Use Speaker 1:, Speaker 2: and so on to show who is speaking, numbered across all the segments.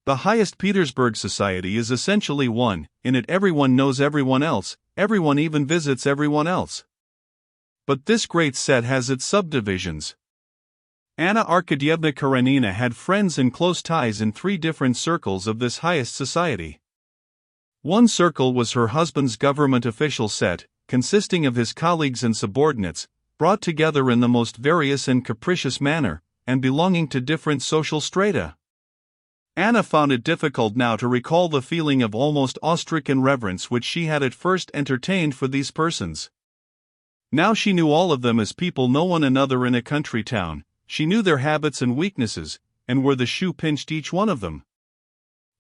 Speaker 1: The highest Petersburg society is essentially one. In it everyone knows everyone else, everyone even visits everyone else. But this great set has its subdivisions. Anna Karenina had friends and close ties in 3 different circles of this highest society. One circle was her husband's government official set, consisting of his colleagues and subordinates, brought together in the most various and capricious manner, and belonging to different social strata. Anna found it difficult now to recall the feeling of almost awe-stricken reverence which she had at first entertained for these persons. Now she knew all of them as people know one another in a country town. She knew their habits and weaknesses, and where the shoe pinched each one of them.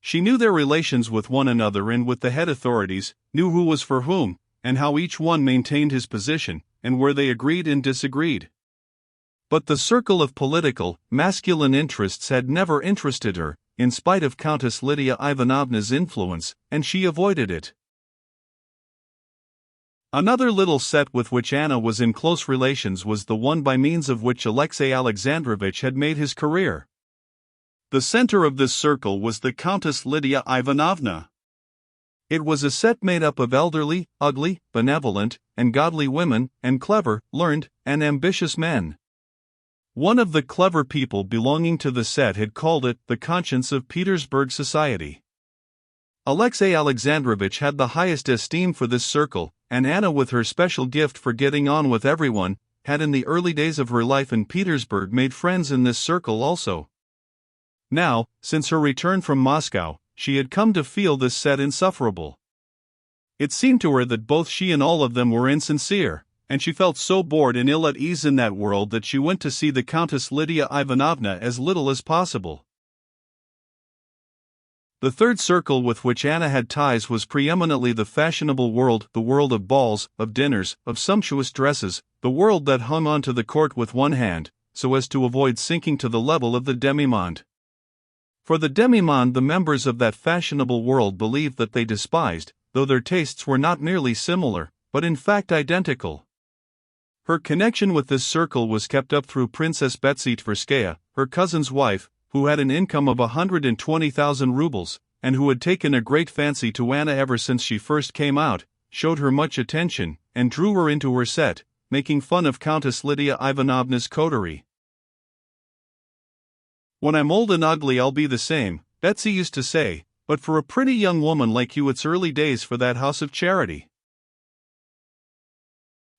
Speaker 1: She knew their relations with one another and with the head authorities, knew who was for whom, and how each one maintained his position, and where they agreed and disagreed. But the circle of political, masculine interests had never interested her, in spite of Countess Lydia Ivanovna's influence, and she avoided it. Another little set with which Anna was in close relations was the one by means of which Alexey Alexandrovich had made his career. The center of this circle was the Countess Lydia Ivanovna. It was a set made up of elderly, ugly, benevolent, and godly women, and clever, learned, and ambitious men. One of the clever people belonging to the set had called it the conscience of Petersburg society. Alexey Alexandrovich had the highest esteem for this circle, and Anna, with her special gift for getting on with everyone, had in the early days of her life in Petersburg made friends in this circle also. Now, since her return from Moscow, she had come to feel this set insufferable. It seemed to her that both she and all of them were insincere, and she felt so bored and ill at ease in that world that she went to see the Countess Lydia Ivanovna as little as possible. The third circle with which Anna had ties was preeminently the fashionable world, the world of balls, of dinners, of sumptuous dresses, the world that hung on to the court with one hand, so as to avoid sinking to the level of the demi-monde. For the demi-monde the members of that fashionable world believed that they despised, though their tastes were not merely similar, but in fact identical. Her connection with this circle was kept up through Princess Betsy Tverskaya, her cousin's wife, who had an income of 120,000 rubles, and who had taken a great fancy to Anna ever since she first came out, showed her much attention, and drew her into her set, making fun of Countess Lydia Ivanovna's coterie. "When I'm old and ugly I'll be the same," Betsy used to say, "but for a pretty young woman like you it's early days for that house of charity."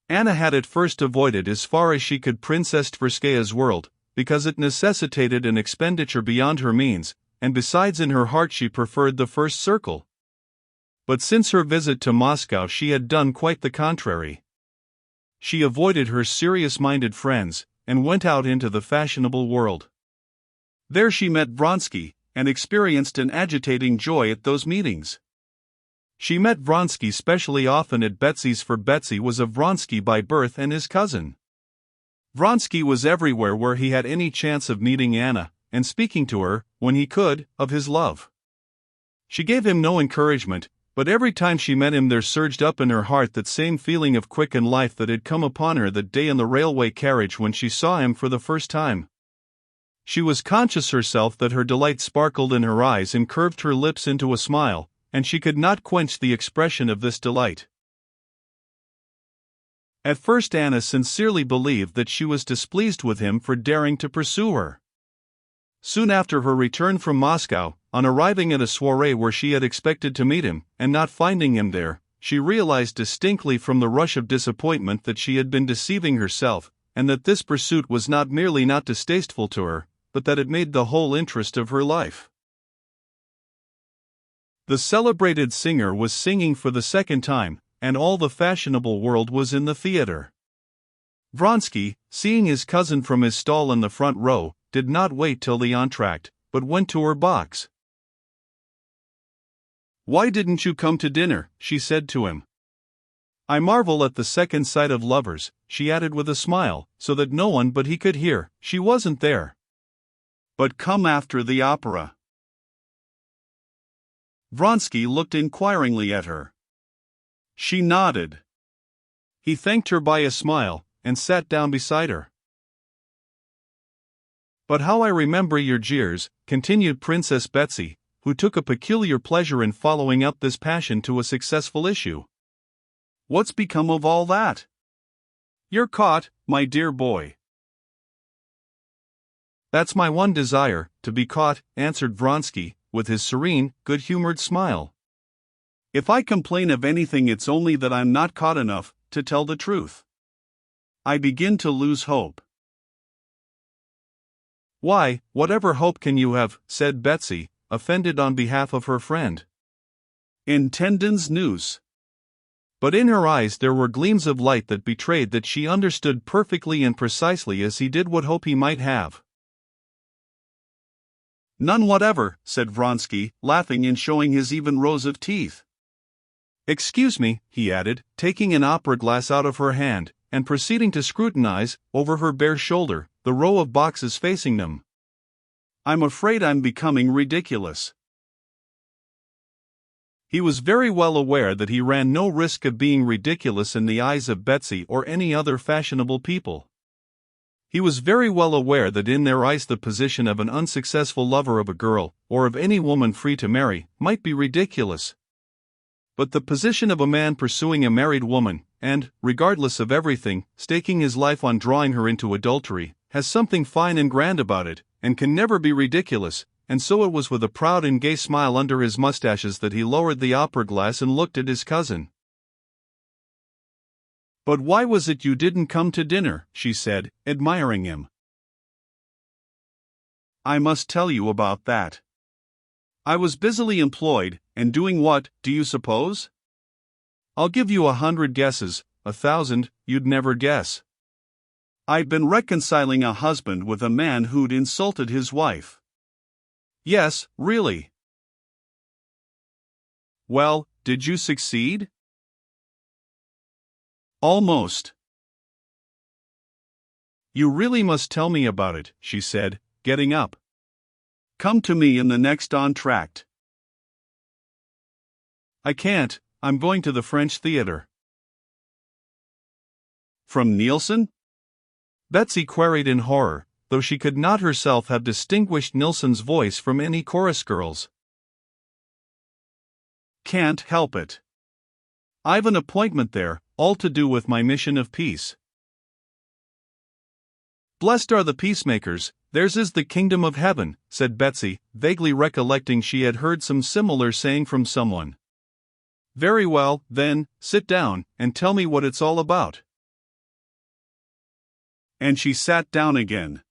Speaker 1: Anna had at first avoided as far as she could Princess Tverskaya's world, because it necessitated an expenditure beyond her means, and besides in her heart she preferred the first circle. But since her visit to Moscow she had done quite the contrary. She avoided her serious-minded friends, and went out into the fashionable world. There she met Vronsky, and experienced an agitating joy at those meetings. She met Vronsky specially often at Betsy's, for Betsy was a Vronsky by birth and his cousin. Vronsky was everywhere where he had any chance of meeting Anna, and speaking to her, when he could, of his love. She gave him no encouragement, but every time she met him there surged up in her heart that same feeling of quickened life that had come upon her that day in the railway carriage when she saw him for the first time. She was conscious herself that her delight sparkled in her eyes and curved her lips into a smile, and she could not quench the expression of this delight. At first Anna sincerely believed that she was displeased with him for daring to pursue her. Soon after her return from Moscow, on arriving at a soirée where she had expected to meet him, and not finding him there, she realized distinctly from the rush of disappointment that she had been deceiving herself, and that this pursuit was not merely not distasteful to her, but that it made the whole interest of her life. The celebrated singer was singing for the second time, and all the fashionable world was in the theater. Vronsky, seeing his cousin from his stall in the front row, did not wait till the entr'acte, but went to her box. "Why didn't you come to dinner?" she said to him. "I marvel at the second sight of lovers," she added with a smile, so that no one but he could hear, "she wasn't there. But come after the opera." Vronsky looked inquiringly at her. She nodded. He thanked her by a smile, and sat down beside her. "But how I remember your jeers," continued Princess Betsy, who took a peculiar pleasure in following up this passion to a successful issue.
Speaker 2: What's become of all that? You're caught, my dear boy.
Speaker 1: That's my one desire, to be caught, answered Vronsky, with his serene, good-humored smile.
Speaker 2: If I complain of anything, it's only that I'm not caught enough, to tell the truth. I begin to lose hope.
Speaker 1: Why, whatever hope can you have, said Betsy, offended on behalf of her friend.
Speaker 2: In tendons nous.
Speaker 1: But in her eyes there were gleams of light that betrayed that she understood perfectly and precisely as he did what hope he might have.
Speaker 2: None whatever, said Vronsky, laughing and showing his even rows of teeth.
Speaker 1: Excuse me, he added, taking an opera glass out of her hand, and proceeding to scrutinize, over her bare shoulder, the row of boxes facing them.
Speaker 2: I'm afraid I'm becoming ridiculous.
Speaker 1: He was very well aware that he ran no risk of being ridiculous in the eyes of Betsy or any other fashionable people. He was very well aware that in their eyes the position of an unsuccessful lover of a girl, or of any woman free to marry, might be ridiculous. But the position of a man pursuing a married woman, and, regardless of everything, staking his life on drawing her into adultery, has something fine and grand about it, and can never be ridiculous, and so it was with a proud and gay smile under his mustaches that he lowered the opera glass and looked at his cousin.
Speaker 2: But why was it you didn't come to dinner? She said, admiring him. I must tell you about that. I was busily employed, and doing what, do you suppose?
Speaker 1: I'll give you 100 guesses, 1,000, you'd never guess.
Speaker 2: I'd been reconciling a husband with a man who'd insulted his wife.
Speaker 1: Yes, really.
Speaker 2: Well, did you succeed? Almost.
Speaker 1: You really must tell me about it, she said, getting up.
Speaker 2: Come to me in the next entr'acte.
Speaker 1: I can't, I'm going to the French theater.
Speaker 2: From Nielsen?
Speaker 1: Betsy queried in horror, though she could not herself have distinguished Nilsson's voice from any chorus girl's.
Speaker 2: Can't help it.
Speaker 1: I've an appointment there, all to do with my mission of peace. Blessed are the peacemakers, theirs is the kingdom of heaven, said Betsy, vaguely recollecting she had heard some similar saying from someone. Very well, then, sit down, and tell me what it's all about.
Speaker 2: And she sat down again.